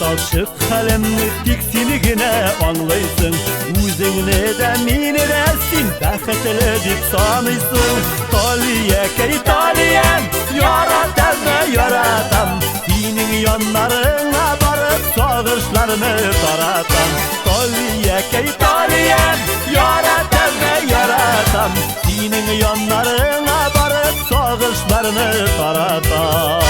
Alçık kalemni tiksinigine anlaysın. Üzüngüne de mini de sin bäxetli dip sanıysın. Taliyeke İtalyan yaratam ve yaratam. Senin yanlarına barıp sağışlarını taratam. Taliyeke İtalyan yaratam ve yaratam. Senin yanlarına barıp sağışlarını taratam.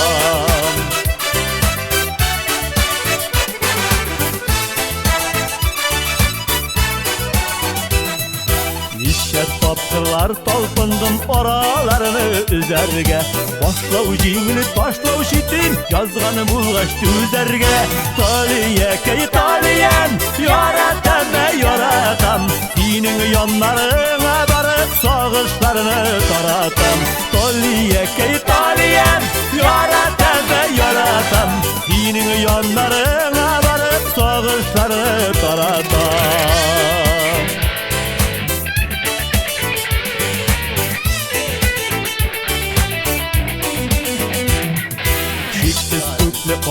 Tapkırlar talpındım oralarını üzerge. Başlav jingini taşlav şitin yazganı bulgaçtı üzerge. Taliyeke İtalyan yaratam ve yaratam. Senin yanlarına barıp sağışlarını taratam. Taliyeke İtalyan yaratam ve yaratam. Senin yanlarına barıp sağışlarını taratam.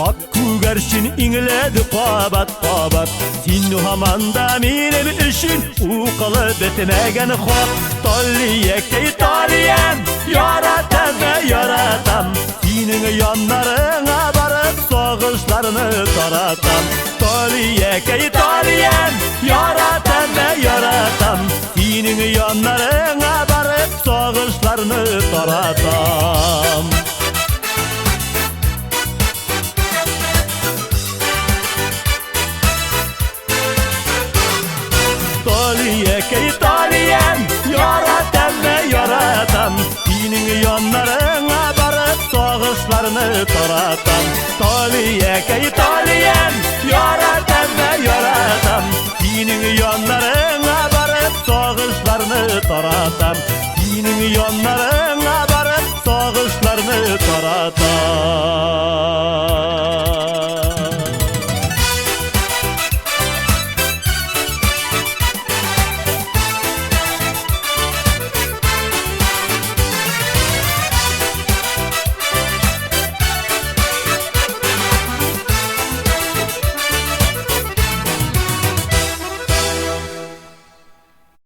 Ak kugarşin ingledi qabat qabat. Sen hamanda benim işin uqalı bitmegen xoq. Taliyeke İtalyan yaratam ve yaratam. Senin yanlarına barıp sağışlarını taratam. Taliyeke İtalyan yaratam ve yaratam. Senin yanlarına barıp sağışlarını taratam. Taliyeke İtalyan yaratam ve yaratam. Senin yanlarına barıp sağışlarını taratam. Taliyeke İtalyan yaratam ve yaratam. Senin yanlarına barıp sağışlarını taratam.